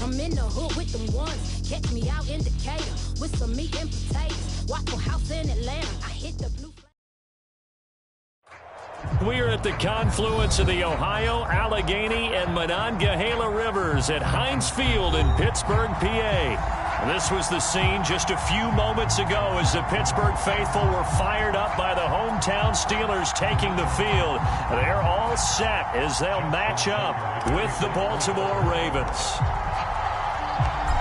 I'm in the hood with them ones. Catch me out in Decatur with some meat and potatoes. Waffle House in Atlanta. I hit the blue. We are at the confluence of the Ohio, Allegheny, and Monongahela Rivers at Heinz Field in Pittsburgh, PA. This was the scene just a few moments ago as the Pittsburgh faithful were fired up by the hometown Steelers taking the field. They're all set as they'll match up with the Baltimore Ravens.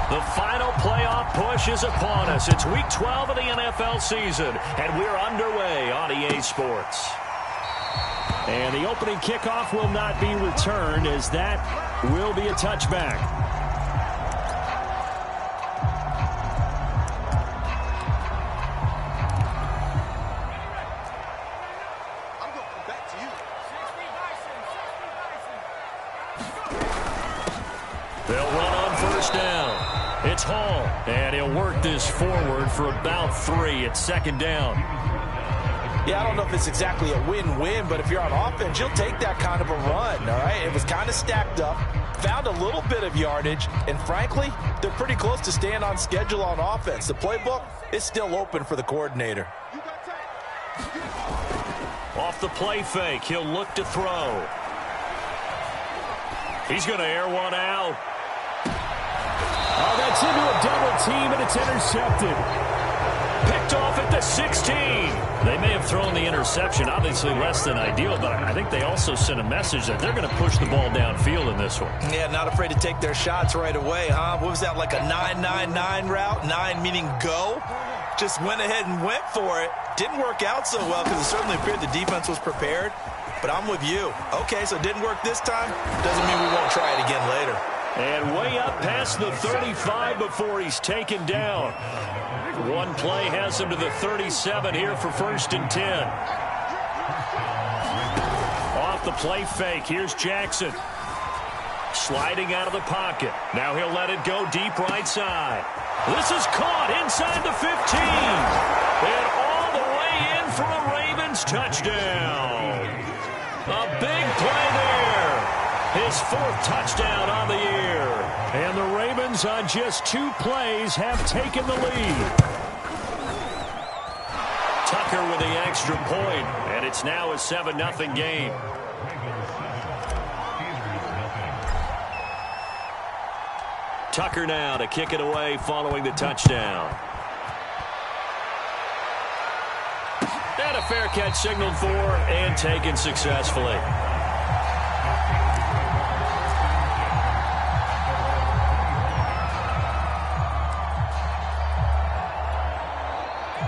The final playoff push is upon us. It's Week 12 of the NFL season, and we're underway on EA Sports. And the opening kickoff will not be returned, as that will be a touchback. They'll run on first down. It's Hall, and he'll work this forward for about 3 at second down. Yeah, I don't know if it's exactly a win-win, but if you're on offense, you'll take that kind of a run, all right? It was kind of stacked up, found a little bit of yardage, and frankly, they're pretty close to staying on schedule on offense. The playbook is still open for the coordinator. Off the play fake, he'll look to throw. He's going to air one out. Oh, that's into a double team, and it's intercepted. Picked off at the 16. They may have thrown the interception, obviously less than ideal, but I think they also sent a message that they're going to push the ball downfield in this one. Yeah, not afraid to take their shots right away, huh? What was that, like a 9-9-9 route? 9 meaning go? Just went ahead and went for it. Didn't work out so well because it certainly appeared the defense was prepared. But I'm with you. Okay, so it didn't work this time. Doesn't mean we won't try it again later. And way up past the 35 before he's taken down. One play has him to the 37 here for 1st and 10. Off the play fake, here's Jackson. Sliding out of the pocket. Now he'll let it go deep right side. This is caught inside the 15. And all the way in for a Ravens touchdown. A big play there. His 4th touchdown on the year. And the Ravens on just 2 plays have taken the lead. Tucker with the extra point, and it's now a 7-0 game. Tucker now to kick it away following the touchdown. And a fair catch signaled for and taken successfully.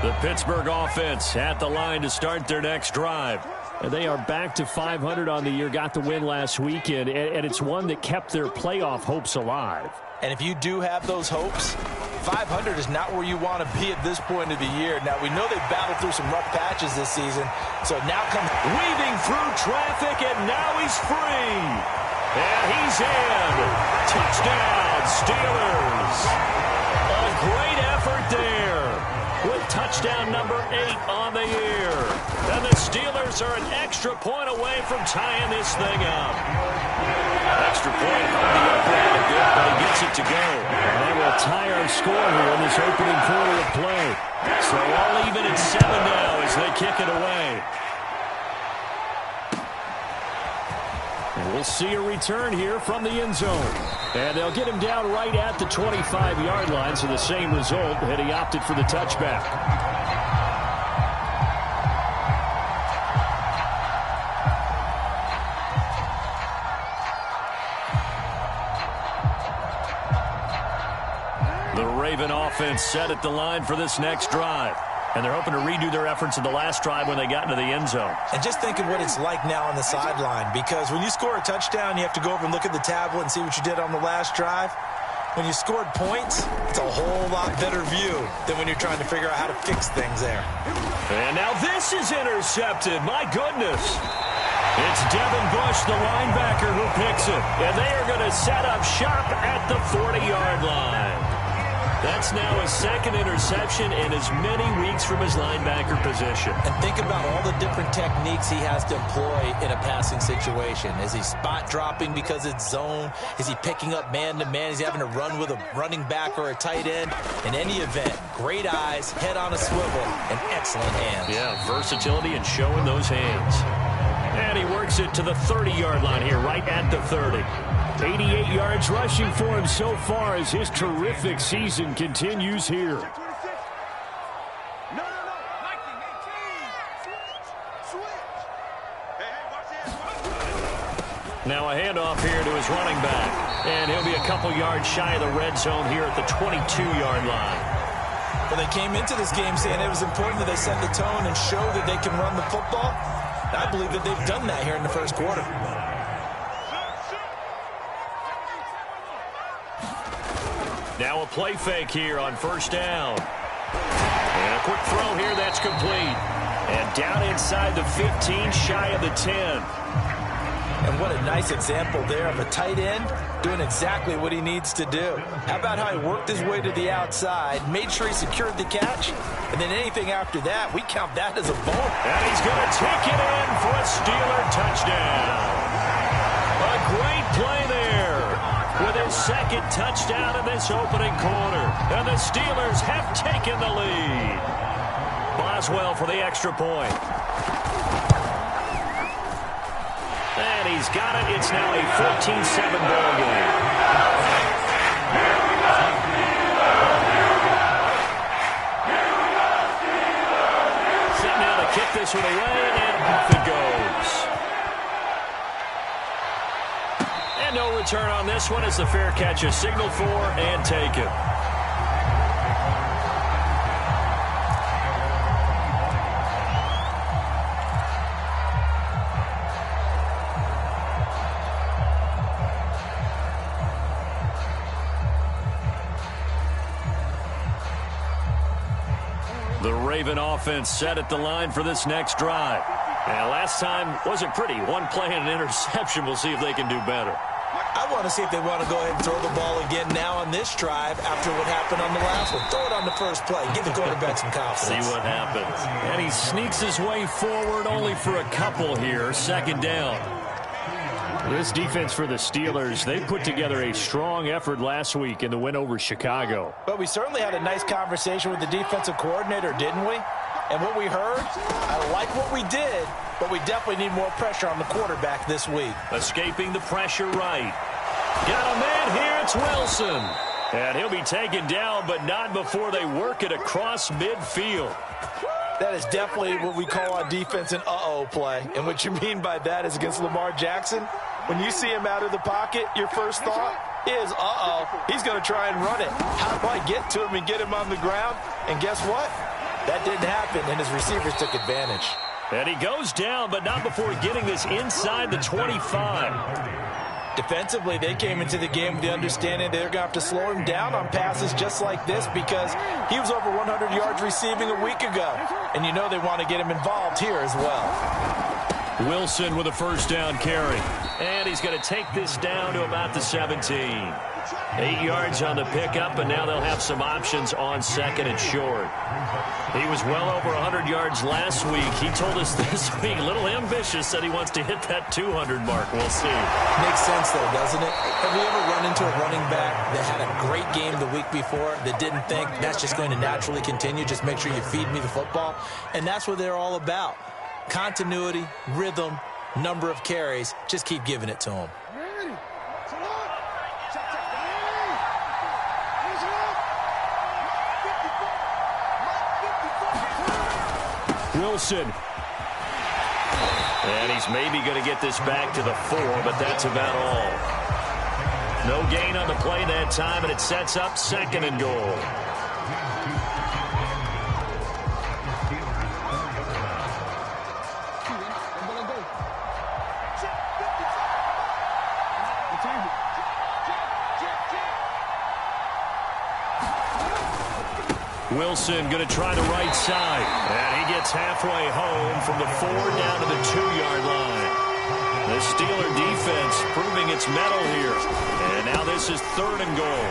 The Pittsburgh offense at the line to start their next drive. And they are back to 500 on the year, got the win last weekend, and it's one that kept their playoff hopes alive. And if you do have those hopes, 500 is not where you want to be at this point of the year. Now, we know they've battled through some rough patches this season, so now comes weaving through traffic, and now he's free. And he's in. Touchdown, Steelers. A great effort there with touchdown number 8 on the year. And the Steelers are an extra point away from tying this thing up. Extra point on the upright a bit, but he gets it to go. And they will tie our score here in this opening quarter of play. So all even at 7 now as they kick it away. And we'll see a return here from the end zone. And they'll get him down right at the 25-yard line, so the same result, and he opted for the touchback. The Raven offense set at the line for this next drive. And they're hoping to redo their efforts in the last drive when they got into the end zone. And just think of what it's like now on the sideline, because when you score a touchdown, you have to go over and look at the tablet and see what you did on the last drive. When you scored points, it's a whole lot better view than when you're trying to figure out how to fix things there. And now this is intercepted. My goodness. It's Devin Bush, the linebacker, who picks it. And they are going to set up shop at the 40-yard line. That's now his second interception in as many weeks from his linebacker position. And think about all the different techniques he has to employ in a passing situation. Is he spot dropping because it's zone? Is he picking up man-to-man? Is he having to run with a running back or a tight end? In any event, great eyes, head on a swivel, and excellent hands. Yeah, versatility and showing those hands. And he works it to the 30-yard line here, right at the 30. 88 yards rushing for him so far as his terrific season continues here. Now a handoff here to his running back. And he'll be a couple yards shy of the red zone here at the 22-yard line. Well, they came into this game saying it was important that they set the tone and show that they can run the football. I believe that they've done that here in the first quarter. Now a play fake here on first down. And a quick throw here that's complete. And down inside the 15, shy of the 10. And what a nice example there of a tight end doing exactly what he needs to do. How about how he worked his way to the outside, made sure he secured the catch, and then anything after that, we count that as a bonus. And he's going to take it in for a Steeler touchdown. A great play there with his second touchdown in this opening quarter. And the Steelers have taken the lead. Boswell for the extra point. And he's got it. It's now a 14-7 ball game. Set now to kick this one away, and off it goes. And no return on this one as the fair catch is signaled for and taken. The Raven offense set at the line for this next drive. And last time wasn't pretty. One play and an interception. We'll see if they can do better. I want to see if they want to go ahead and throw the ball again now on this drive after what happened on the last one. Throw it on the first play. Give the quarterback some confidence. See what happens. And he sneaks his way forward only for a couple here. Second down. This defense for the Steelers, they put together a strong effort last week in the win over Chicago. But we certainly had a nice conversation with the defensive coordinator, didn't we? And what we heard, I like what we did, but we definitely need more pressure on the quarterback this week. Escaping the pressure right. Got a man here, it's Wilson. And he'll be taken down, but not before they work it across midfield. That is definitely what we call on defense an uh-oh play. And what you mean by that is against Lamar Jackson, when you see him out of the pocket, your first thought is, uh-oh, he's going to try and run it. How do I get to him and get him on the ground? And guess what? That didn't happen, and his receivers took advantage. And he goes down, but not before getting this inside the 25. Defensively, they came into the game with the understanding they're going to have to slow him down on passes just like this because he was over 100 yards receiving a week ago. And you know they want to get him involved here as well. Wilson with a first down carry. And he's going to take this down to about the 17. 8 yards on the pickup, and now they'll have some options on second and short. He was well over 100 yards last week. He told us this week, a little ambitious, that he wants to hit that 200 mark. We'll see. Makes sense, though, doesn't it? Have we ever run into a running back that had a great game the week before that didn't think that's just going to naturally continue, just make sure you feed me the football? And that's what they're all about. Continuity, rhythm, number of carries. Just keep giving it to them. Wilson. And he's maybe going to get this back to the 4, but that's about all. No gain on the play that time, and it sets up second and goal. Wilson going to try the right side. And he gets halfway home from the 4 down to the 2-yard line. The Steeler defense proving its mettle here. And now this is 3rd and goal.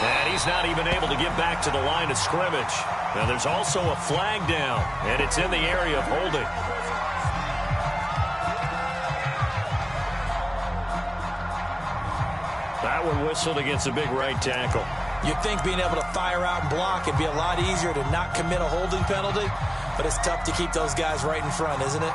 And he's not even able to get back to the line of scrimmage. Now there's also a flag down, and it's in the area of holding. That one whistled against a big right tackle. You'd think being able to fire out and block would be a lot easier to not commit a holding penalty, but it's tough to keep those guys right in front, isn't it?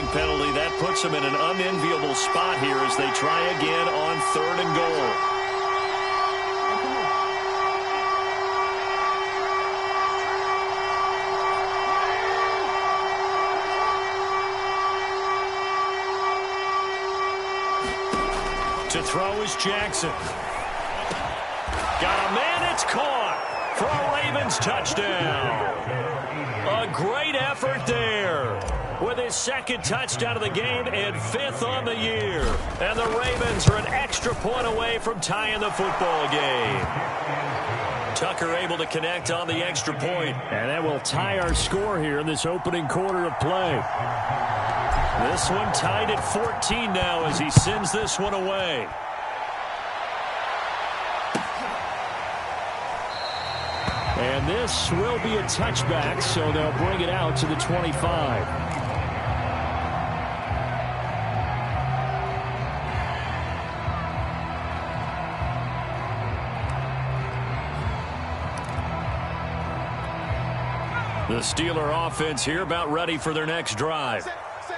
Penalty that puts them in an unenviable spot here as they try again on 3rd and goal. To throw is Jackson. Got a man, it's caught for a Ravens touchdown. A great effort there, with his 2nd touchdown of the game and 5th on the year. And the Ravens are an extra point away from tying the football game. Tucker able to connect on the extra point. And that will tie our score here in this opening quarter of play. This one tied at 14 now as he sends this one away. And this will be a touchback, so they'll bring it out to the 25. The Steeler offense here about ready for their next drive.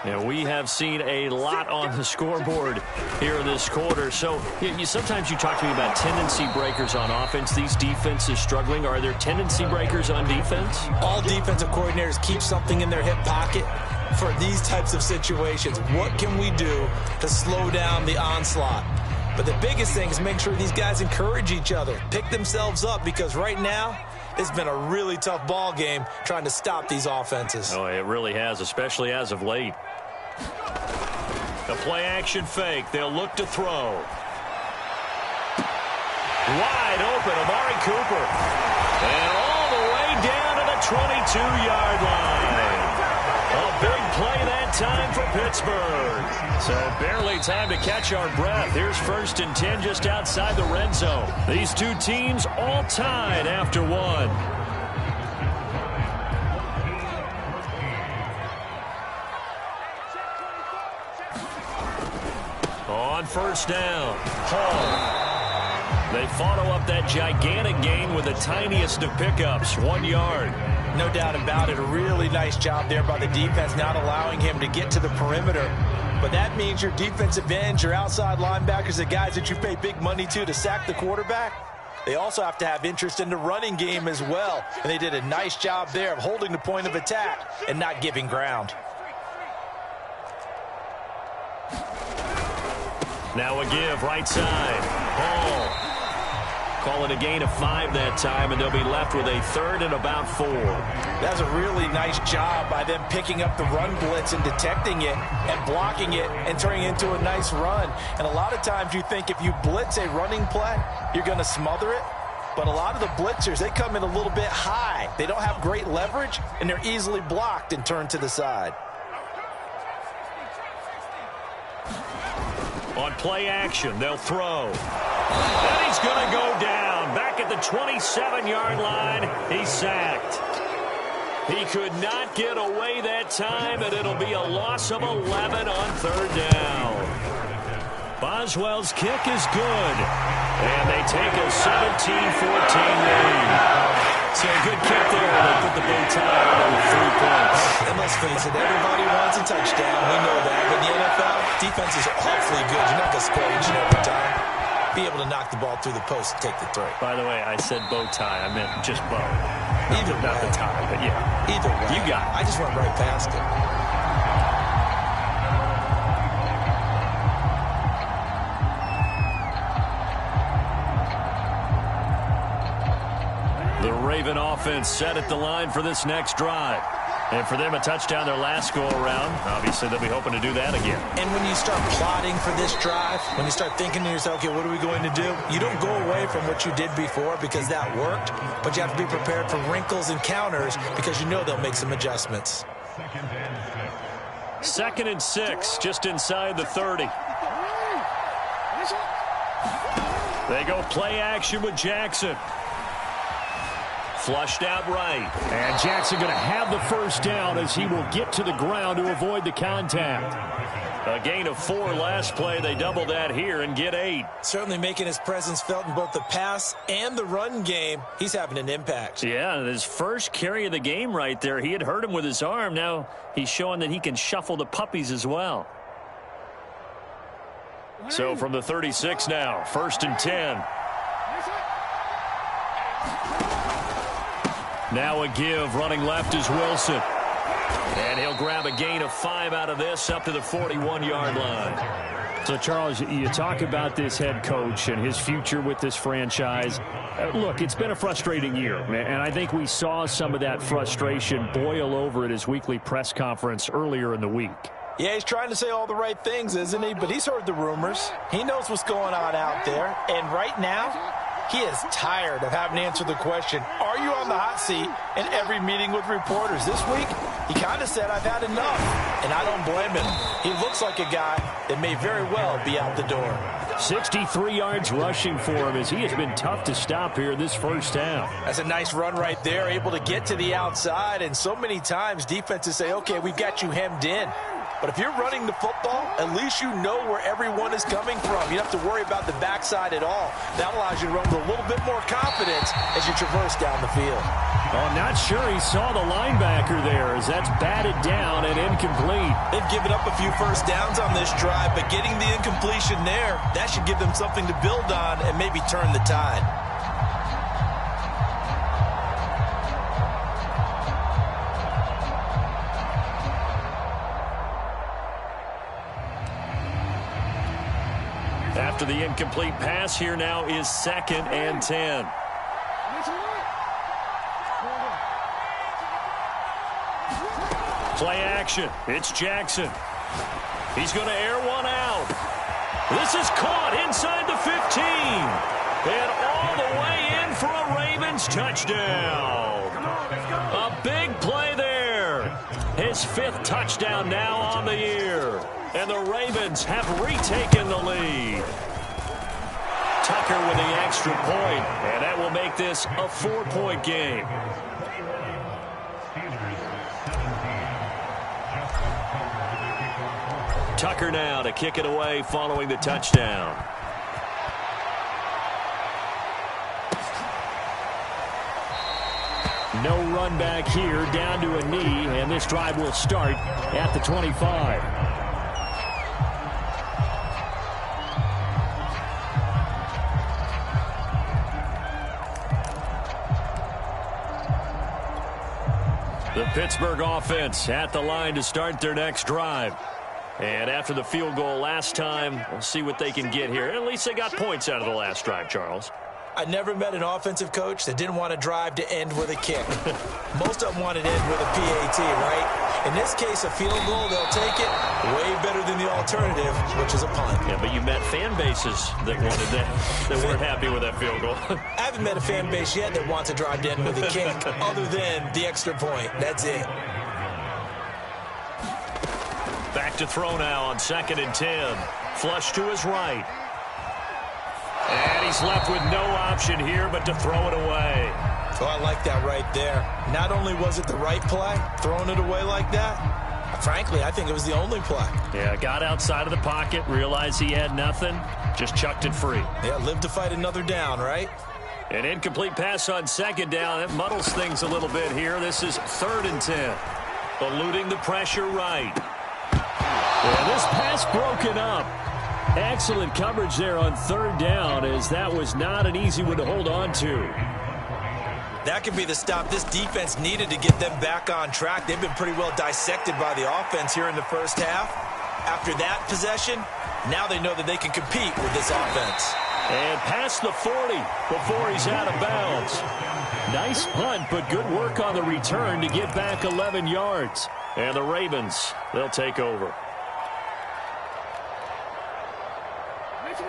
And we have seen a lot on the scoreboard here in this quarter. So sometimes you talk to me about tendency breakers on offense. These defenses struggling. Are there tendency breakers on defense? All defensive coordinators keep something in their hip pocket for these types of situations. What can we do to slow down the onslaught? But the biggest thing is make sure these guys encourage each other, pick themselves up, because right now it's been a really tough ball game trying to stop these offenses. Oh, it really has, especially as of late. The play-action fake. They'll look to throw. Wide open, Amari Cooper. And all the way down to the 22-yard line. A big play that time for Pittsburgh. So barely time to catch our breath. Here's 1st and 10 just outside the red zone. These two teams all tied after one. On 1st down, Hall. They follow up that gigantic gain with the tiniest of pickups, 1 yard. No doubt about it. A really nice job there by the defense, not allowing him to get to the perimeter. But that means your defensive ends, your outside linebackers, the guys that you pay big money to sack the quarterback, they also have to have interest in the running game as well. And they did a nice job there of holding the point of attack and not giving ground. Now a give, right side. Hall. Call it a gain of 5 that time, and they'll be left with a 3rd and about 4. That's a really nice job by them picking up the run blitz and detecting it and blocking it and turning it into a nice run. And a lot of times you think if you blitz a running play, you're going to smother it. But a lot of the blitzers, they come in a little bit high. They don't have great leverage, and they're easily blocked and turned to the side. On play action, they'll throw. And he's going to go down. Back at the 27-yard line, he's sacked. He could not get away that time, and it'll be a loss of 11 on 3rd down. Boswell's kick is good. And they take a 17-14 lead. So a good kick there. They put the bow tie on with 3 points. And let's face it, everybody wants a touchdown. We know that. But in the NFL, defense is awfully good. You're not going to score each and every time. Be able to knock the ball through the post and take the throw. By the way, I said bow tie. I meant just bow. Either way. Not the tie, but yeah. Either way. You got it. I just went right past it. The Raven offense set at the line for this next drive. And for them, a touchdown their last go-around. Obviously, they'll be hoping to do that again. And when you start plotting for this drive, when you start thinking to yourself, okay, what are we going to do? You don't go away from what you did before because that worked, but you have to be prepared for wrinkles and counters because you know they'll make some adjustments. 2nd and 6, just inside the 30. They go play action with Jackson. Flushed out right. And Jackson going to have the first down as he will get to the ground to avoid the contact. A gain of 4 last play. They double that here and get 8. Certainly making his presence felt in both the pass and the run game. He's having an impact. Yeah, his first carry of the game right there. He had hurt him with his arm. Now he's showing that he can shuffle the puppies as well. So from the 36 now, 1st and 10. Now a give, running left is Wilson. And he'll grab a gain of 5 out of this up to the 41-yard line. So, Charles, you talk about this head coach and his future with this franchise. Look, it's been a frustrating year, and I think we saw some of that frustration boil over at his weekly press conference earlier in the week. Yeah, he's trying to say all the right things, isn't he? But he's heard the rumors. He knows what's going on out there. And right now, he is tired of having to answer the question, are you on the hot seat in every meeting with reporters? This week, he kind of said, I've had enough. And I don't blame him. He looks like a guy that may very well be out the door. 63 yards rushing for him as he has been tough to stop here this first half. That's a nice run right there, able to get to the outside. And so many times defenses say, okay, we've got you hemmed in. But if you're running the football, at least you know where everyone is coming from. You don't have to worry about the backside at all. That allows you to run with a little bit more confidence as you traverse down the field. Oh, I'm not sure he saw the linebacker there as that's batted down and incomplete. They've given up a few first downs on this drive, but getting the incompletion there, that should give them something to build on and maybe turn the tide. After the incomplete pass, here now is 2nd and 10. Play action. It's Jackson. He's going to air one out. This is caught inside the 15. And all the way in for a Ravens touchdown. A big play there. His 5th touchdown now on the year. And the Ravens have retaken the lead. Tucker with the extra point, and that will make this a 4-point game. Tucker now to kick it away following the touchdown. No run back here, down to a knee, and this drive will start at the 25. The Pittsburgh offense at the line to start their next drive. And after the field goal last time, we'll see what they can get here. At least they got points out of the last drive, Charles. I never met an offensive coach that didn't want a drive to end with a kick. Most of them wanted to end with a PAT, right? In this case, a field goal, they'll take it. Way better than the alternative, which is a punt. Yeah, but you met fan bases that wanted that, that weren't happy with that field goal. I haven't met a fan base yet that wants a drive to end with a kick, other than the extra point. That's it. Back to throw now on 2nd and 10. Flush to his right. And he's left with no option here but to throw it away. Oh, I like that right there. Not only was it the right play, throwing it away like that, frankly, I think it was the only play. Yeah, got outside of the pocket, realized he had nothing, just chucked it free. Yeah, live to fight another down, right? An incomplete pass on 2nd down. That muddles things a little bit here. This is 3rd and 10. Eluding the pressure right. And this pass broken up. Excellent coverage there on 3rd down, as that was not an easy one to hold on to. That could be the stop this defense needed to get them back on track. They've been pretty well dissected by the offense here in the first half. After that possession, now they know that they can compete with this offense. And past the 40 before he's out of bounds. Nice punt, but good work on the return to get back 11 yards. And the Ravens, they'll take over.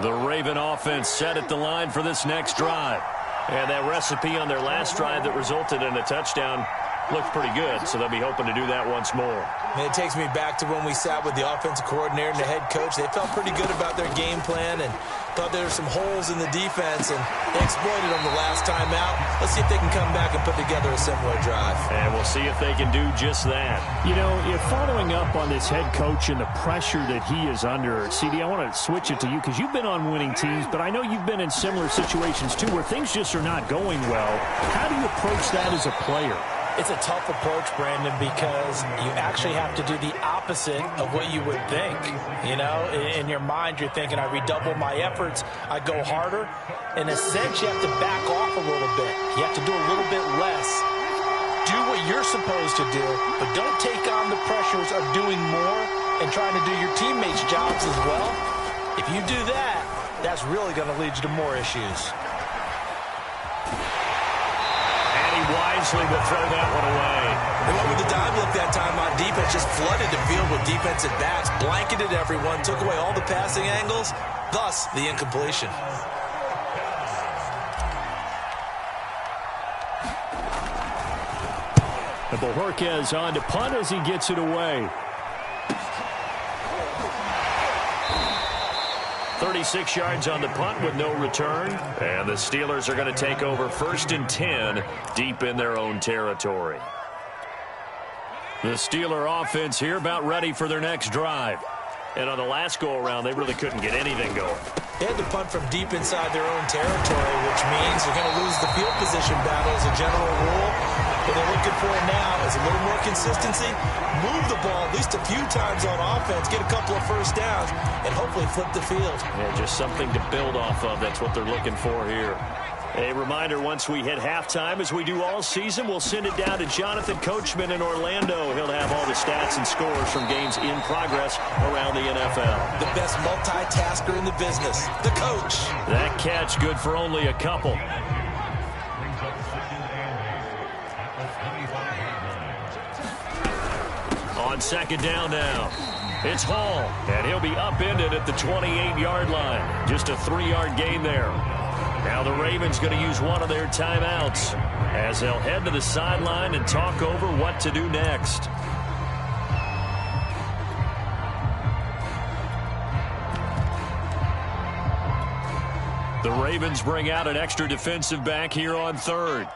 The Raven offense set at the line for this next drive. And that recipe on their last drive that resulted in a touchdown looked pretty good, so they'll be hoping to do that once more. And it takes me back to when we sat with the offensive coordinator and the head coach. They felt pretty good about their game plan and thought there were some holes in the defense, and they exploited them the last time out. Let's see if they can come back and put together a similar drive. And we'll see if they can do just that. You know, if following up on this head coach and the pressure that he is under, CD, I want to switch it to you because you've been on winning teams, but I know you've been in similar situations too where things just are not going well. How do you approach that as a player? It's a tough approach, Brandon, because you actually have to do the opposite of what you would think. You know, in your mind, you're thinking, I redouble my efforts, I go harder. In a sense, you have to back off a little bit. You have to do a little bit less. Do what you're supposed to do, but don't take on the pressures of doing more and trying to do your teammates' jobs as well. If you do that, that's really going to lead you to more issues. Wisely will throw that one away. They went with the dime look that time on defense, just flooded the field with defensive backs, blanketed everyone, took away all the passing angles, thus the incompletion. And Bojorquez on to punt as he gets it away. 36 yards on the punt with no return. And the Steelers are going to take over 1st and 10 deep in their own territory. The Steeler offense here about ready for their next drive. And on the last go-around, they really couldn't get anything going. They had to punt from deep inside their own territory, which means they're going to lose the field position battle as a general rule. What they're looking for now is a little more consistency, move the ball at least a few times on offense, get a couple of first downs, and hopefully flip the field. Yeah, just something to build off of. That's what they're looking for here. A reminder, once we hit halftime, as we do all season, we'll send it down to Jonathan Coachman in Orlando. He'll have all the stats and scores from games in progress around the NFL. The best multitasker in the business, the coach. That catch good for only a couple. On second down now, it's Hall, and he'll be upended at the 28-yard line. Just a 3-yard gain there. Now the Ravens going to use one of their timeouts as they'll head to the sideline and talk over what to do next. The Ravens bring out an extra defensive back here on 3rd.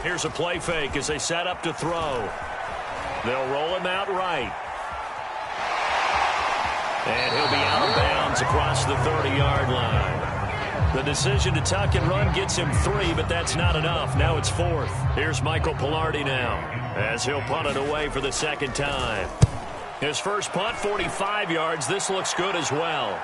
Here's a play fake as they set up to throw. They'll roll him out right. And he'll be out of bounds across the 30-yard line. The decision to tuck and run gets him 3, but that's not enough. Now it's 4th. Here's Michael Pilardi now as he'll punt it away for the second time. His first punt, 45 yards. This looks good as well.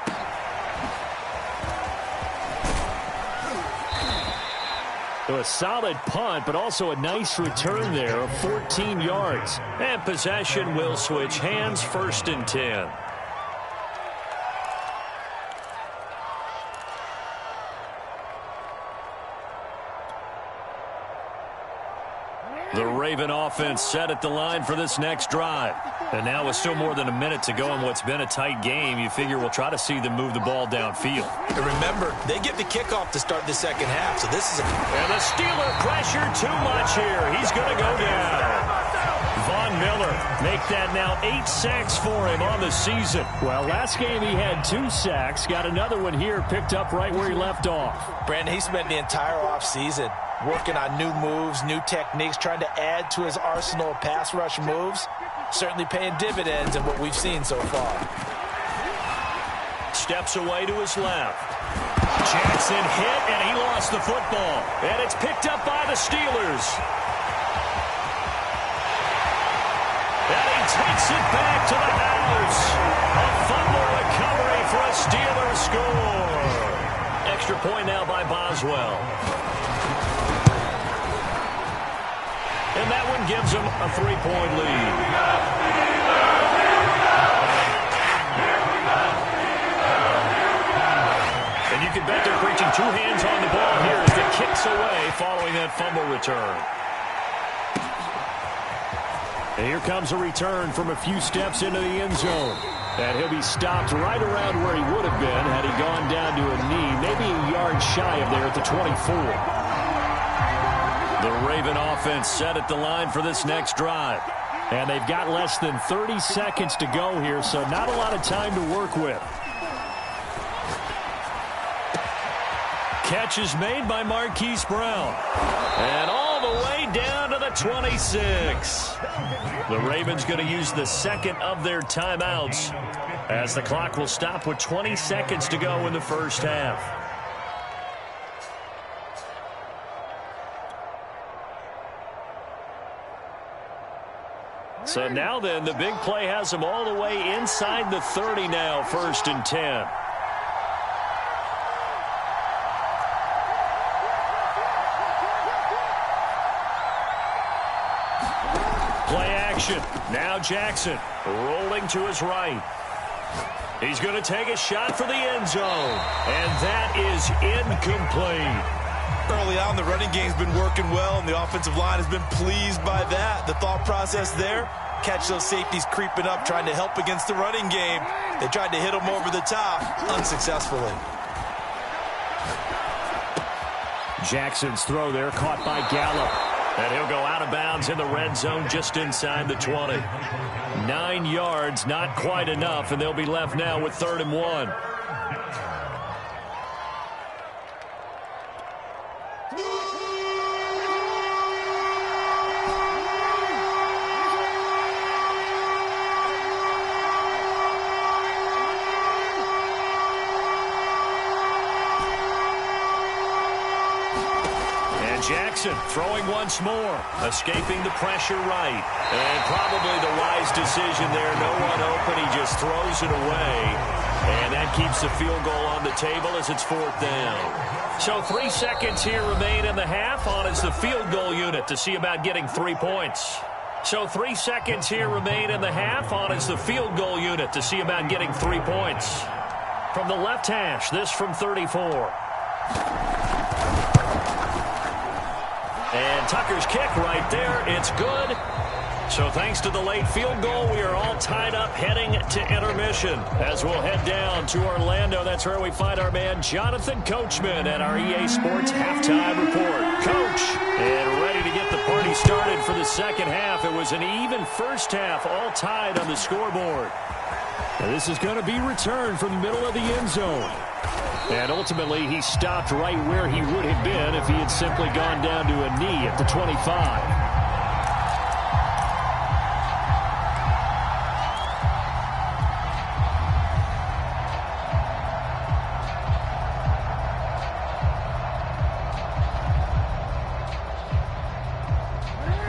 So a solid punt, but also a nice return there of 14 yards. And possession will switch hands, 1st and 10. The Raven offense set at the line for this next drive. And now with still more than a minute to go in what's been a tight game, you figure we'll try to see them move the ball downfield. And remember, they get the kickoff to start the second half, so this is a... And the Steeler pressure too much here. He's going to go down. Von Miller make that now 8 sacks for him on the season. Well, last game he had 2 sacks. Got another one here, picked up right where he left off. Brandon, he spent the entire offseason working on new moves, new techniques, trying to add to his arsenal of pass rush moves. Certainly paying dividends in what we've seen so far. Steps away to his left. Jackson hit, and he lost the football. And it's picked up by the Steelers. And he takes it back to the house. A fumble recovery for a Steelers score. Extra point now by Boswell. And that one gives them a 3-point lead. pass away following that fumble return. And here comes a return from a few steps into the end zone. And he'll be stopped right around where he would have been had he gone down to a knee, maybe a yard shy of there at the 24. The Raven offense set at the line for this next drive. And they've got less than 30 seconds to go here, so not a lot of time to work with. Catch is made by Marquise Brown. And all the way down to the 26. The Ravens going to use the second of their timeouts as the clock will stop with 20 seconds to go in the first half. So now then, the big play has them all the way inside the 30 now, 1st and 10. Play action. Now Jackson rolling to his right. He's going to take a shot for the end zone. And that is incomplete. Early on, the running game's been working well, and the offensive line has been pleased by that. The thought process there, catch those safeties creeping up, trying to help against the running game. They tried to hit them over the top, unsuccessfully. Jackson's throw there caught by Gallup. And he'll go out of bounds in the red zone just inside the 20. 9 yards, not quite enough, and they'll be left now with 3rd and 1. Jackson throwing once more, escaping the pressure right. And probably the wise decision there. No one open. He just throws it away. And that keeps the field goal on the table as it's 4th down. So 3 seconds here remain in the half. On is the field goal unit to see about getting 3 points. So 3 seconds here remain in the half. On is the field goal unit to see about getting 3 points. From the left hash, this from 34. And Tucker's kick right there. It's good. So thanks to the late field goal, we are all tied up heading to intermission. As we'll head down to Orlando, that's where we find our man Jonathan Coachman at our EA Sports Halftime Report. Coach, and ready to get the party started for the second half. It was an even first half, all tied on the scoreboard. And this is going to be returned from the middle of the end zone. And ultimately, he stopped right where he would have been if he had simply gone down to a knee at the 25.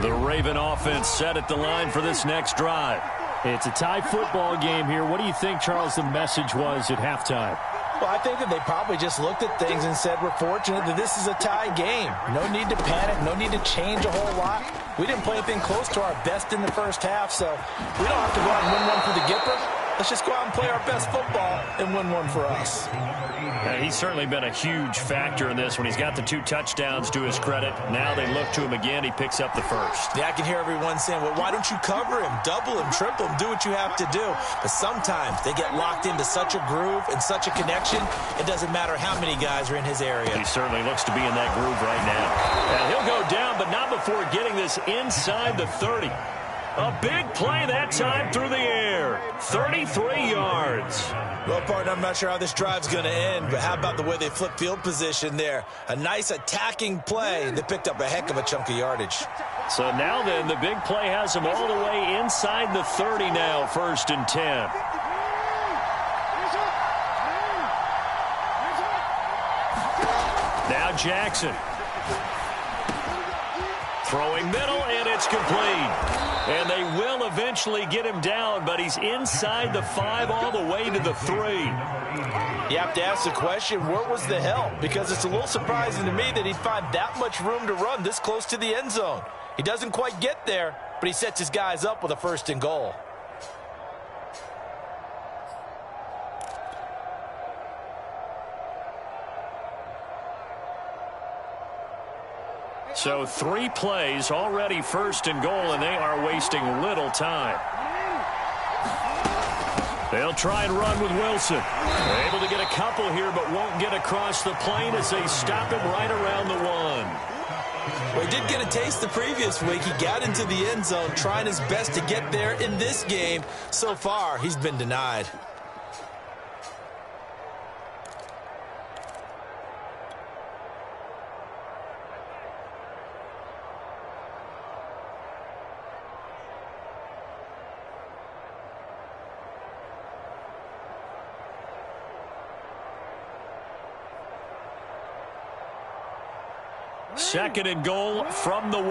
The Raven offense set at the line for this next drive. It's a tie football game here. What do you think, Charles, the message was at halftime? Well, I think that they probably just looked at things and said, we're fortunate that this is a tie game. No need to panic. No need to change a whole lot. We didn't play anything close to our best in the first half, so we don't have to go out and win one for the Gipper. Let's just go out and play our best football and win one for us. He's certainly been a huge factor in this when he's got the 2 touchdowns to his credit. Now they look to him again. He picks up the first. Yeah, I can hear everyone saying, well, why don't you cover him, double him, triple him, do what you have to do. But sometimes they get locked into such a groove and such a connection, it doesn't matter how many guys are in his area. He certainly looks to be in that groove right now. And he'll go down, but not before getting this inside the 30. A big play that time through the air. 33 yards. Well, partner, I'm not sure how this drive's going to end, but how about the way they flip field position there? A nice attacking play. They picked up a heck of a chunk of yardage. So now then, the big play has them all the way inside the 30 now, 1st and 10. Now Jackson. Throwing middle, and it's complete. And they will eventually get him down, but he's inside the 5 all the way to the 3. You have to ask the question, where was the help? Because it's a little surprising to me that he'd find that much room to run this close to the end zone. He doesn't quite get there, but he sets his guys up with a 1st and goal. So 3 plays, already first and goal, and they are wasting little time. They'll try and run with Wilson. They're able to get a couple here, but won't get across the plane as they stop him right around the 1. Well, he did get a taste the previous week. He got into the end zone, trying his best to get there in this game. So far, he's been denied. Second and goal from the 1.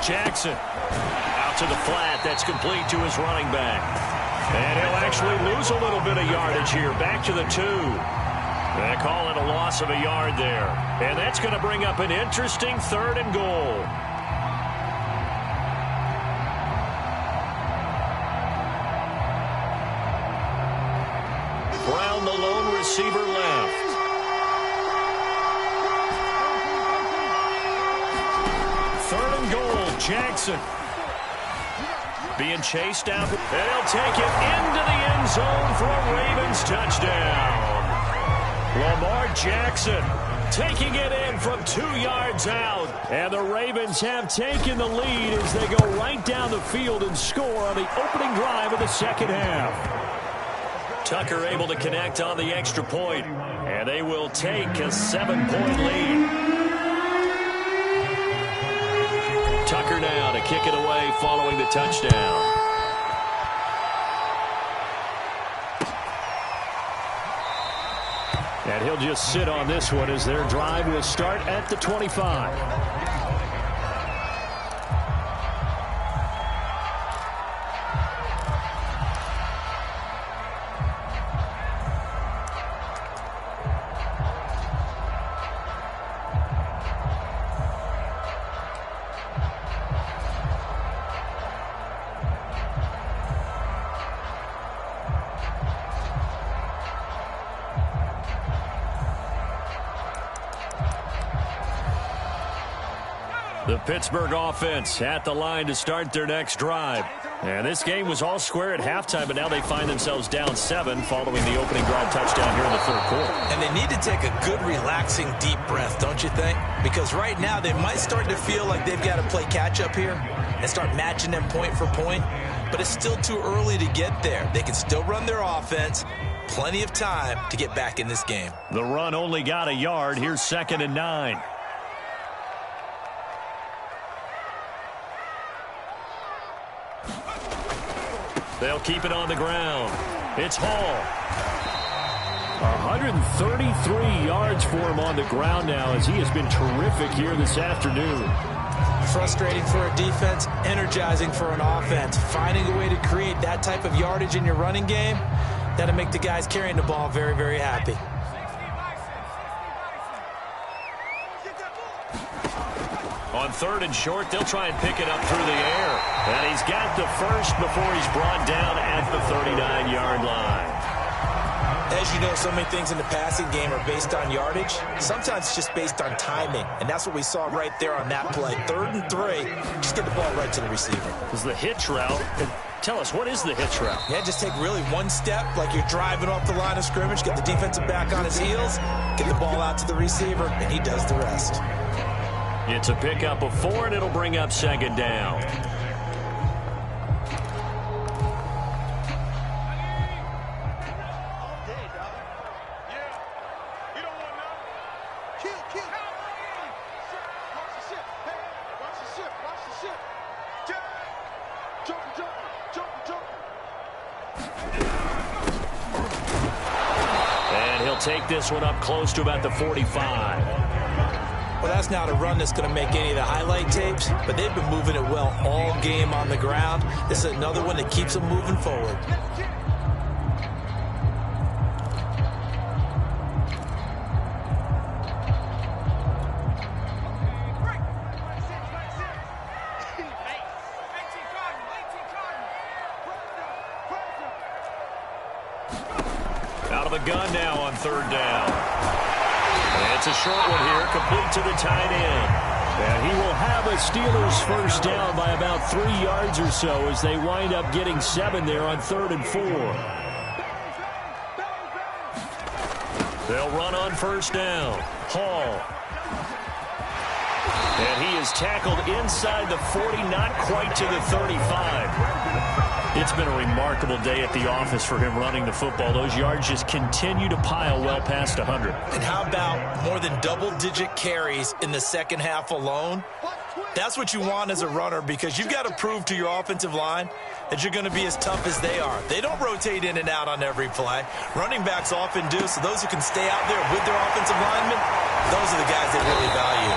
Jackson out to the flat. That's complete to his running back. And he'll actually lose a little bit of yardage here. Back to the 2. They call it a loss of a yard there. And that's going to bring up an interesting 3rd and goal. Brown, the lone receiver, left. Third and goal, Jackson. Being chased out. They'll take it into the end zone for a Ravens touchdown. Lamar Jackson taking it in from 2 yards out. And the Ravens have taken the lead as they go right down the field and score on the opening drive of the second half. Tucker able to connect on the extra point, and they will take a 7-point lead. Tucker now to kick it away following the touchdown. And he'll just sit on this one as their drive will start at the 25. The Pittsburgh offense at the line to start their next drive. And this game was all square at halftime, but now they find themselves down 7 following the opening drive touchdown here in the 3rd quarter. And they need to take a good, relaxing, deep breath, don't you think? Because right now they might start to feel like they've got to play catch-up here and start matching them point for point. But it's still too early to get there. They can still run their offense. Plenty of time to get back in this game. The run only got a yard. Here's 2nd and 9. They'll keep it on the ground. It's Hall. 133 yards for him on the ground now as he has been terrific here this afternoon. Frustrating for a defense, energizing for an offense. Finding a way to create that type of yardage in your running game, that'll make the guys carrying the ball very, very happy. On 3rd and short, they'll try and pick it up through the air. And he's got the first before he's brought down at the 39-yard line. As you know, so many things in the passing game are based on yardage. Sometimes it's just based on timing. And that's what we saw right there on that play. 3rd and 3, just get the ball right to the receiver. Is the hitch route. Tell us, what is the hitch route? Yeah, just take really one step like you're driving off the line of scrimmage, get the defensive back on his heels, get the ball out to the receiver, and he does the rest. It's a pickup of 4, and it'll bring up 2nd down. And he'll take this one up close to about the 45. Well, that's not a run that's going to make any of the highlight tapes, but they've been moving it well all game on the ground. This is another one that keeps them moving forward. gun now on third down. And it's a short one here, complete to the tight end. And he will have a Steelers first down by about 3 yards or so as they wind up getting 7 there on 3rd and 4. They'll run on first down. Hall. And he is tackled inside the 40, not quite to the 35. It's been a remarkable day at the office for him running the football. Those yards just continue to pile well past 100. And how about more than double-digit carries in the second half alone? That's what you want as a runner, because you've got to prove to your offensive line that you're going to be as tough as they are. They don't rotate in and out on every play. Running backs often do, so those who can stay out there with their offensive linemen, those are the guys they really value.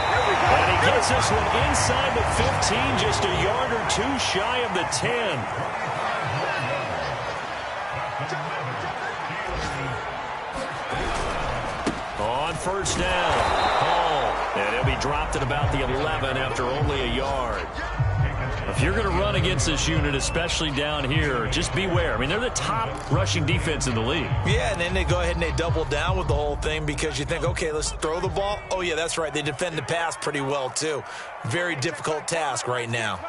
And he gets this one inside the 15, just a yard or two shy of the 10. On first down, Hall, and he'll be dropped at about the 11 after only a yard. If you're going to run against this unit, especially down here, just beware. I mean, they're the top rushing defense in the league. Yeah, and then they go ahead and they double down with the whole thing because you think, okay, let's throw the ball. Oh, yeah, that's right. They defend the pass pretty well, too. Very difficult task right now.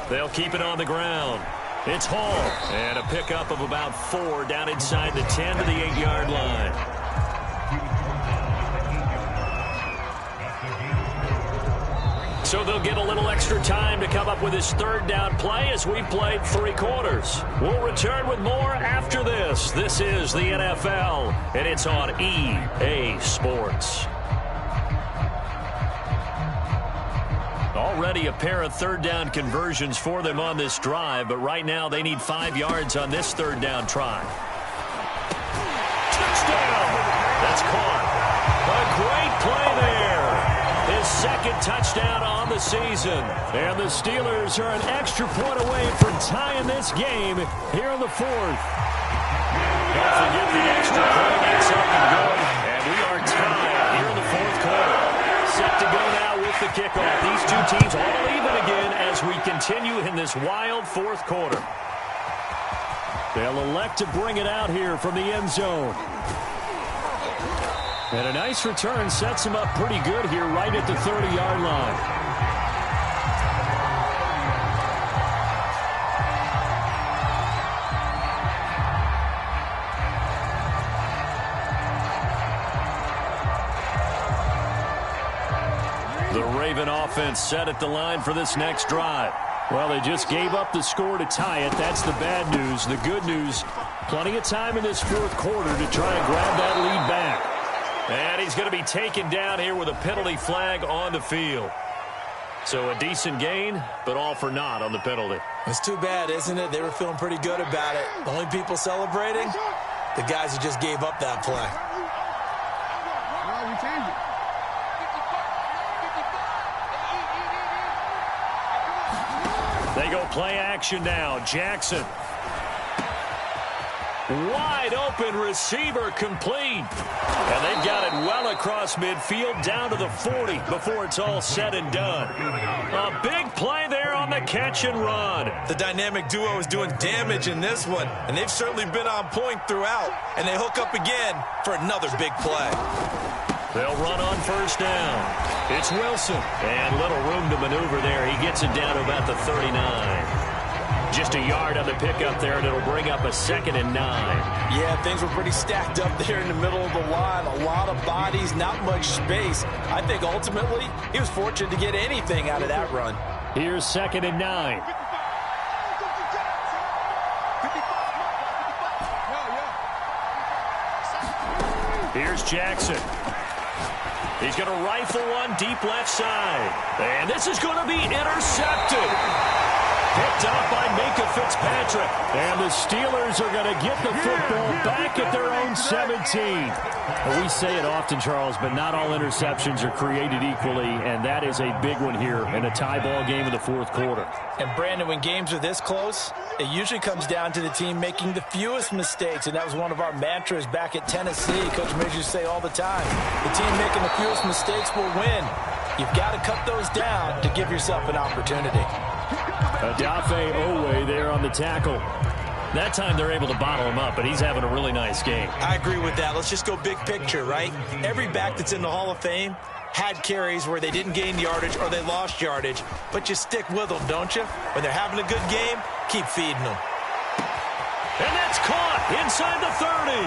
They'll keep it on the ground. It's Hall, and a pickup of about 4 down inside the 10 to the 8-yard line. So they'll get a little extra time to come up with his third down play as we've played 3 quarters. We'll return with more after this. This is the NFL, and it's on EA Sports. Already a pair of third down conversions for them on this drive, but right now they need 5 yards on this third down try. Touchdown! That's caught. A great play there. His second touchdown on the season. And the Steelers are an extra point away from tying this game here in the 4th. Don't forget the extra point. It's up and good. And we are tied here in the 4th quarter. Set to go now with the kickoff. These two teams all even again as we continue in this wild 4th quarter. They'll elect to bring it out here from the end zone. And a nice return sets him up pretty good here right at the 30-yard line. The Raven offense set at the line for this next drive. Well, they just gave up the score to tie it. That's the bad news. The good news, plenty of time in this 4th quarter to try and grab that lead back. And he's going to be taken down here with a penalty flag on the field. So a decent gain, but all for naught on the penalty. It's too bad, isn't it? They were feeling pretty good about it. The only people celebrating, the guys who just gave up that play. They go play action now. Jackson. Wide open receiver complete. And they've got it well across midfield down to the 40 before it's all said and done. A big play there on the catch and run. The dynamic duo is doing damage in this one, and they've certainly been on point throughout. And they hook up again for another big play. They'll run on first down. It's Wilson. And little room to maneuver there. He gets it down to about the 39. Just a yard on the pickup there, and it'll bring up a 2nd and 9. Yeah, things were pretty stacked up there in the middle of the line. A lot of bodies, not much space. I think ultimately he was fortunate to get anything out of that run. Here's 2nd and 9. Here's Jackson. He's going to rifle one deep left side. And this is going to be intercepted. Picked up by Minkah Fitzpatrick. And the Steelers are going to get the football back at their own 17. Well, we say it often, Charles, but not all interceptions are created equally, and that is a big one here in a tie ball game in the 4th quarter. And, Brandon, when games are this close, it usually comes down to the team making the fewest mistakes, and that was one of our mantras back at Tennessee. Coach Majors say all the time, the team making the fewest mistakes will win. You've got to cut those down to give yourself an opportunity. Odafe Oweh there on the tackle. That time they're able to bottle him up, but he's having a really nice game. I agree with that. Let's just go big picture, right? Every back that's in the Hall of Fame had carries where they didn't gain yardage or they lost yardage, but you stick with them, don't you? When they're having a good game, keep feeding them. And that's caught inside the 30.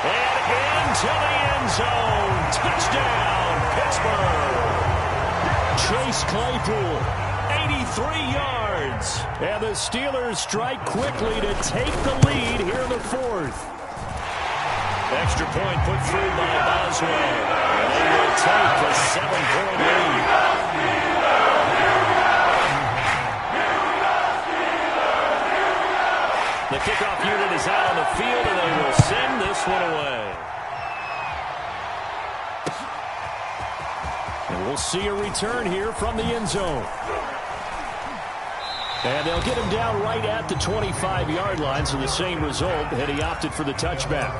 And into the end zone. Touchdown, Pittsburgh. Chase Claypool, 83 yards. And the Steelers strike quickly to take the lead here in the fourth. Extra point put through by Boswell. And they will take a 7-point lead. The kickoff unit is out on the field, and they will send this one away. And we'll see a return here from the end zone. And they'll get him down right at the 25-yard line, so the same result, and he opted for the touchback.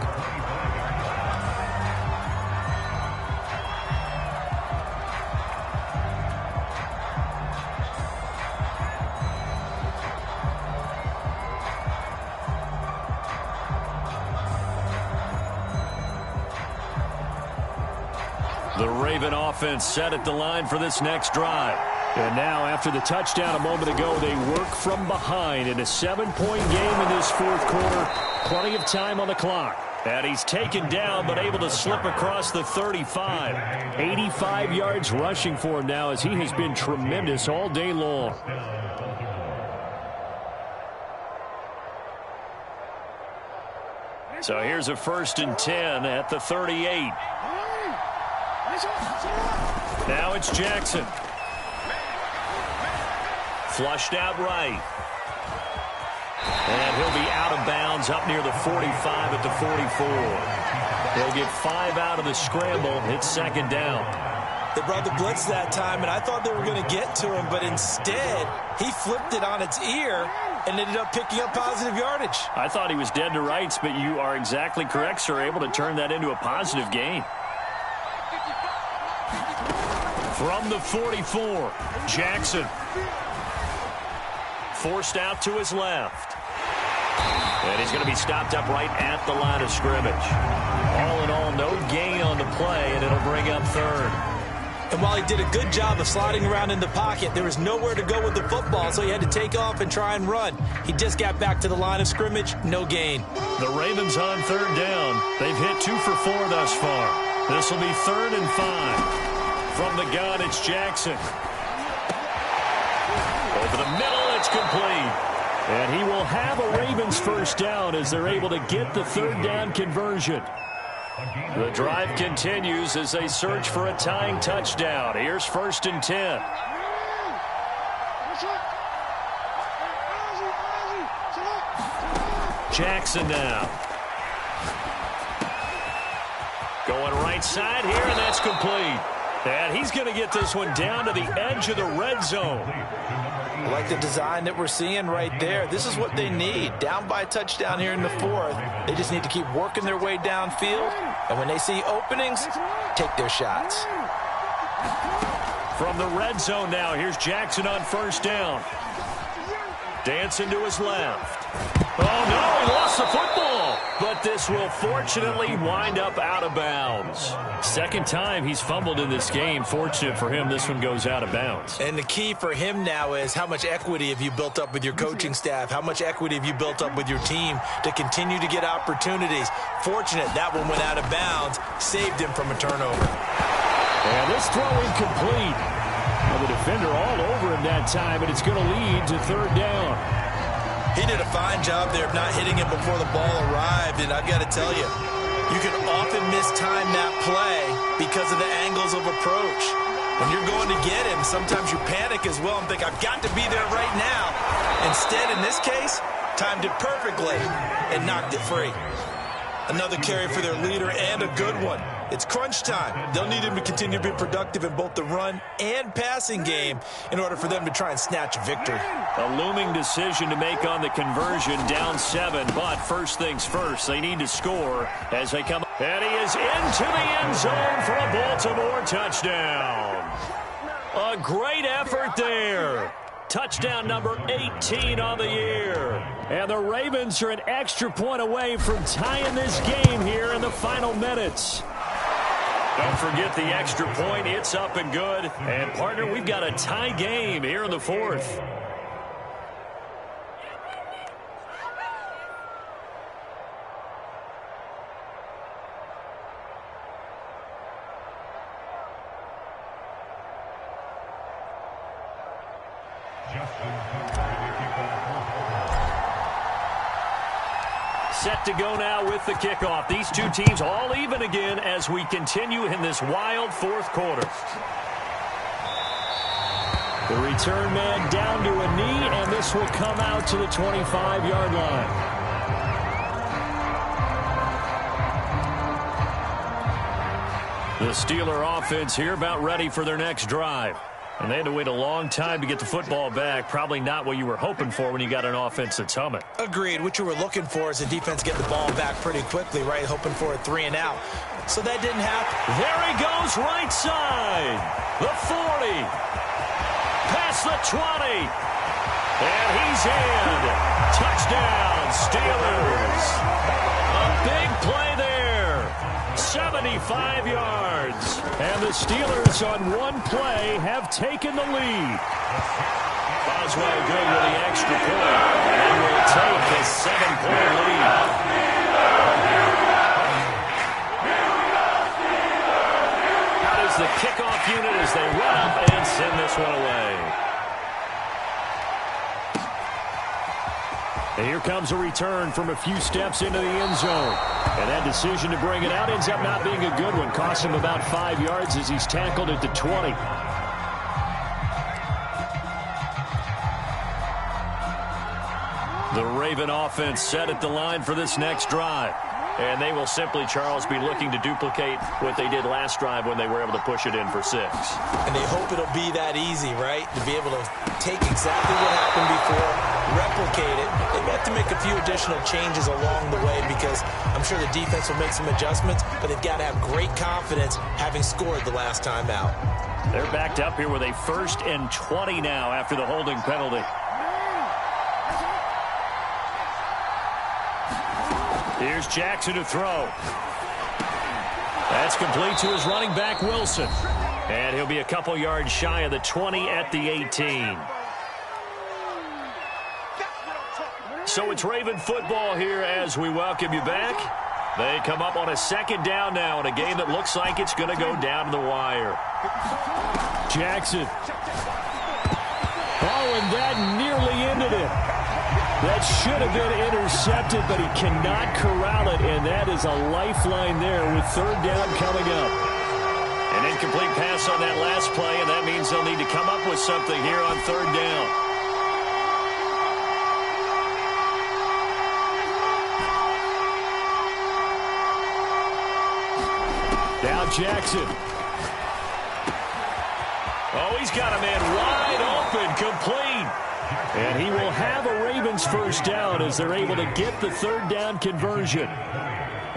The Raven offense set at the line for this next drive. And now, after the touchdown a moment ago, they work from behind in a 7-point game in this fourth quarter. Plenty of time on the clock. And he's taken down, but able to slip across the 35. 85 yards rushing for him now, as he has been tremendous all day long. So here's a 1st and 10 at the 38. Now it's Jackson. Flushed out right. And he'll be out of bounds up near the 45 at the 44. They'll get 5 out of the scramble. It's 2nd down. They brought the blitz that time, and I thought they were going to get to him, but instead he flipped it on its ear and ended up picking up positive yardage. I thought he was dead to rights, but you are exactly correct, sir. Able to turn that into a positive gain. From the 44, Jackson. Forced out to his left. And he's going to be stopped up right at the line of scrimmage. All in all, no gain on the play, and it'll bring up 3rd. And while he did a good job of sliding around in the pocket, there was nowhere to go with the football, so he had to take off and try and run. He just got back to the line of scrimmage, no gain. The Ravens on 3rd down. They've hit 2 for 4 thus far. This will be 3rd and 5. From the gun, it's Jackson. Over the middle, it's complete. And he will have a Ravens 1st down as they're able to get the 3rd down conversion. The drive continues as they search for a tying touchdown. Here's 1st and 10. Jackson now. Going right side here, and that's complete. And he's going to get this one down to the edge of the red zone. I like the design that we're seeing right there. This is what they need. Down by a touchdown here in the 4th. They just need to keep working their way downfield. And when they see openings, take their shots. From the red zone now, here's Jackson on 1st down. Dancing to his left. Oh, no, he lost the football. But this will fortunately wind up out of bounds. 2nd time he's fumbled in this game. Fortunate for him, this one goes out of bounds. And the key for him now is how much equity have you built up with your coaching staff? How much equity have you built up with your team to continue to get opportunities? Fortunate that one went out of bounds, saved him from a turnover. And this throw incomplete. Well, the defender all over him that time, and it's going to lead to 3rd down. He did a fine job there of not hitting him before the ball arrived, and I've got to tell you, you can often mistime that play because of the angles of approach. When you're going to get him, sometimes you panic as well and think, I've got to be there right now. Instead, in this case, timed it perfectly and knocked it free. Another carry for their leader and a good one. It's crunch time. They'll need him to continue to be productive in both the run and passing game in order for them to try and snatch a victory. A looming decision to make on the conversion, down 7, but first things first, they need to score as they come. And he is into the end zone for a Baltimore touchdown. a great effort there. Touchdown number 18 on the year. And the Ravens are an extra point away from tying this game here in the final minutes. Don't forget the extra point. It's up and good. And, partner, we've got a tie game here in the fourth. Set to go now with the kickoff. These two teams all even again as we continue in this wild fourth quarter. The return man down to a knee, and this will come out to the 25-yard line. The Steeler offense here about ready for their next drive. And they had to wait a long time to get the football back. Probably not what you were hoping for when you got an offense that's humming. Agreed. What you were looking for is the defense get the ball back pretty quickly, right? Hoping for a 3 and out. So that didn't happen. There he goes right side. The 40. Past the 20. And he's in. Touchdown, Steelers. A big play there. 75 yards. And the Steelers on one play have taken the lead. Boswell good with the extra point. And will take a 7-point lead. How does the kickoff unit as they run up and send this one away? And here comes a return from a few steps into the end zone. And that decision to bring it out ends up not being a good one. Costs him about 5 yards as he's tackled at the 20. The Raven offense set at the line for this next drive. And they will simply, Charles, be looking to duplicate what they did last drive when they were able to push it in for 6. And they hope it'll be that easy, right? To be able to take exactly what happened before, replicate it. They may have to make a few additional changes along the way because I'm sure the defense will make some adjustments, but they've got to have great confidence having scored the last time out. They're backed up here with a 1st and 20 now after the holding penalty. Here's Jackson to throw. That's complete to his running back, Wilson. And he'll be a couple yards shy of the 20 at the 18. So it's Raven football here as we welcome you back. They come up on a 2nd down now in a game that looks like it's going to go down to the wire. Jackson. Oh, and that nearly ended it. That should have been intercepted, but he cannot corral it, and that is a lifeline there with 3rd down coming up. An incomplete pass on that last play, and that means they'll need to come up with something here on 3rd down. Now Jackson. Oh, he's got a man wide open, complete. And he will have a Ravens 1st down as they're able to get the 3rd down conversion.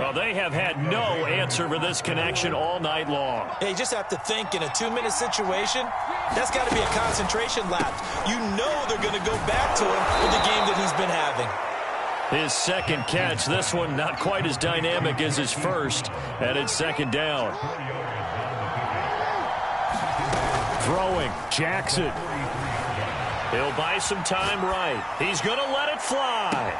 Well, they have had no answer for this connection all night long. Yeah, you just have to think in a 2-minute situation, that's got to be a concentration lapse. You know they're going to go back to him with the game that he's been having. His 2nd catch, this one not quite as dynamic as his first, and it's 2nd down. Throwing, Jackson. He'll buy some time right. He's going to let it fly.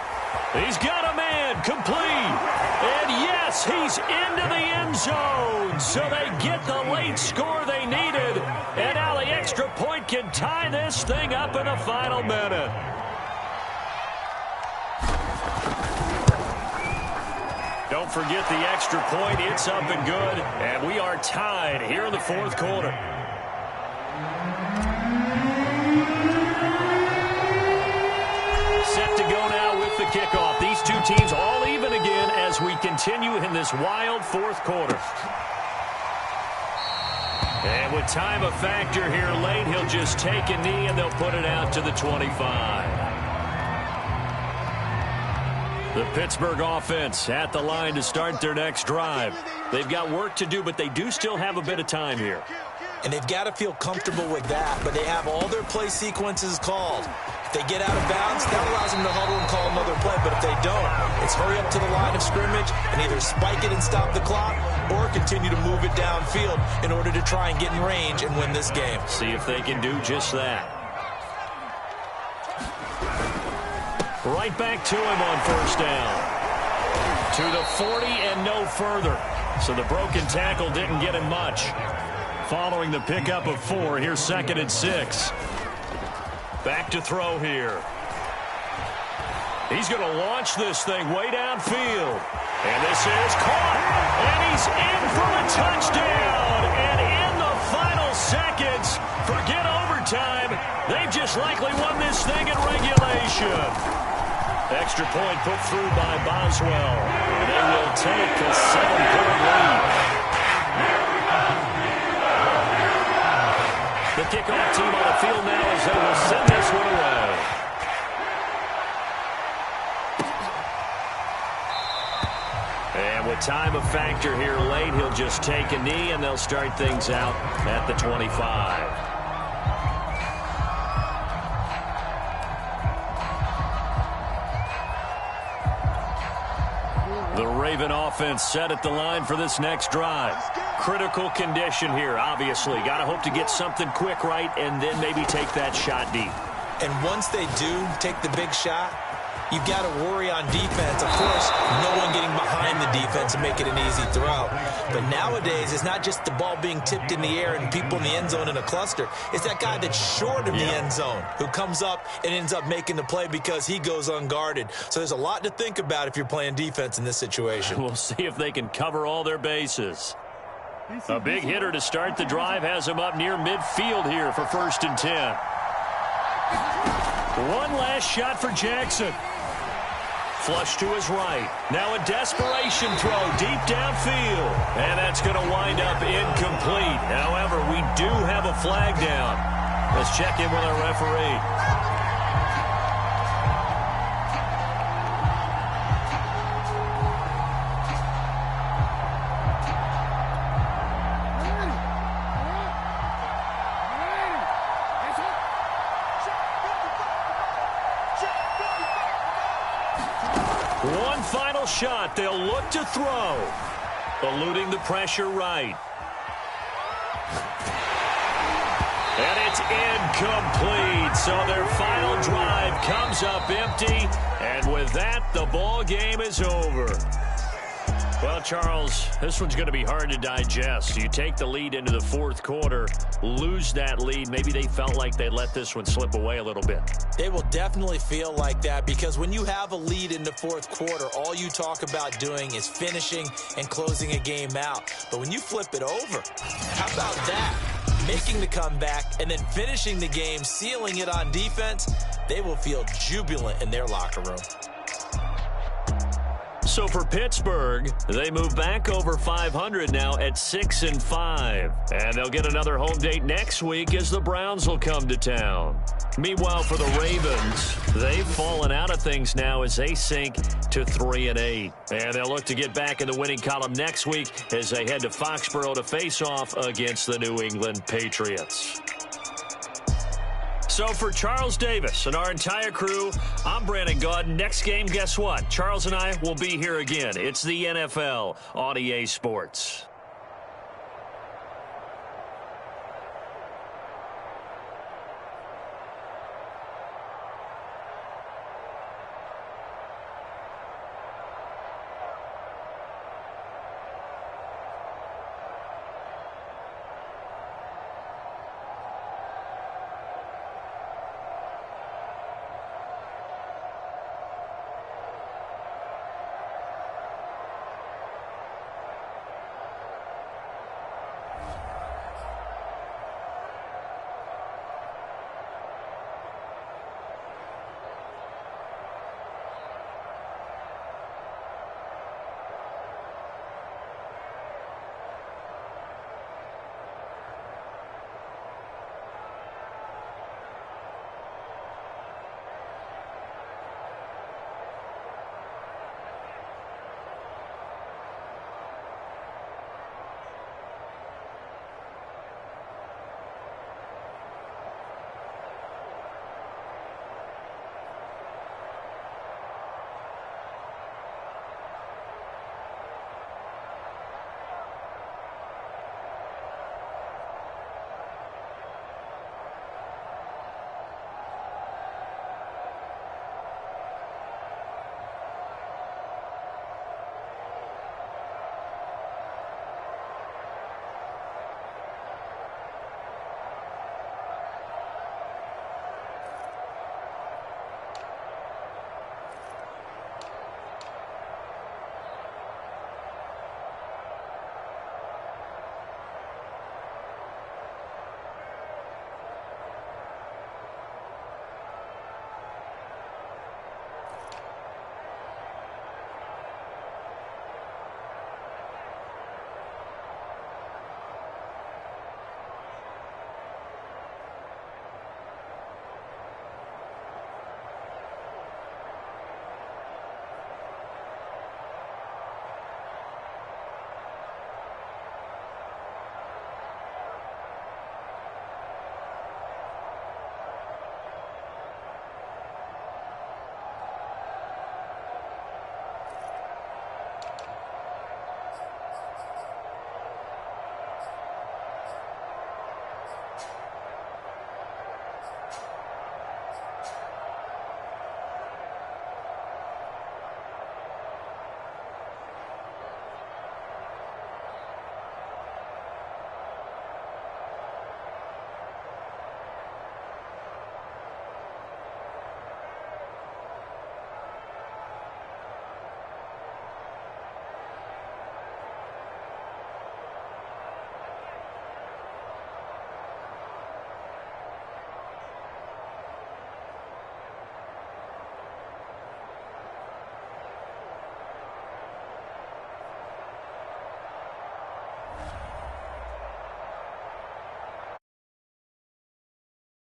He's got a man, complete. And yes, he's into the end zone. So they get the late score they needed. And now the extra point can tie this thing up in the final minute. Don't forget the extra point. It's up and good. And we are tied here in the 4th quarter. Set to go now with the kickoff. These two teams all even again as we continue in this wild 4th quarter. And with time a factor here late, he'll just take a knee and they'll put it out to the 25. The Pittsburgh offense at the line to start their next drive. They've got work to do, but they do still have a bit of time here. And they've got to feel comfortable with that, but they have all their play sequences called. If they get out of bounds, that allows them to huddle and call another play, but if they don't, it's hurry up to the line of scrimmage and either spike it and stop the clock or continue to move it downfield in order to try and get in range and win this game. See if they can do just that. Right back to him on first down. To the 40 and no further. So the broken tackle didn't get him much. Following the pickup of 4, here's 2nd and 6. Back to throw here. He's going to launch this thing way downfield. And this is caught. And he's in for a touchdown. And in the final seconds, forget overtime. They've just likely won this thing in regulation. Extra point put through by Boswell. And they will take a 7-point lead. The kickoff team on the field now as they will send this one away. And with time a factor here late, he'll just take a knee and they'll start things out at the 25. The Raven offense set at the line for this next drive. Critical condition here, obviously. Got to hope to get something quick right and then maybe take that shot deep. And once they do take the big shot, you've got to worry on defense. Of course, no one getting behind the defense and make it an easy throw. But nowadays, it's not just the ball being tipped in the air and people in the end zone in a cluster. It's that guy that's short of the end zone who comes up and ends up making the play because he goes unguarded. So there's a lot to think about if you're playing defense in this situation. We'll see if they can cover all their bases. A big hitter to start the drive has him up near midfield here for 1st and 10. One last shot for Jackson. Flush to his right. Now a desperation throw deep downfield. And that's going to wind up incomplete. However, we do have a flag down. Let's check in with our referee. One final shot. They'll look to throw. Eluding the pressure right. And it's incomplete. So their final drive comes up empty. And with that, the ball game is over. Well, Charles, this one's going to be hard to digest. You take the lead into the 4th quarter, lose that lead. Maybe they felt like they let this one slip away a little bit. They will definitely feel like that because when you have a lead in the 4th quarter, all you talk about doing is finishing and closing a game out. But when you flip it over, how about that? Making the comeback and then finishing the game, sealing it on defense, they will feel jubilant in their locker room. So for Pittsburgh, they move back over 500 now at 6-5. And they'll get another home date next week as the Browns will come to town. Meanwhile, for the Ravens, they've fallen out of things now as they sink to 3-8. And they'll look to get back in the winning column next week as they head to Foxborough to face off against the New England Patriots. So for Charles Davis and our entire crew, I'm Brandon Gaudin. Next game, guess what? Charles and I will be here again. It's the NFL on EA Sports.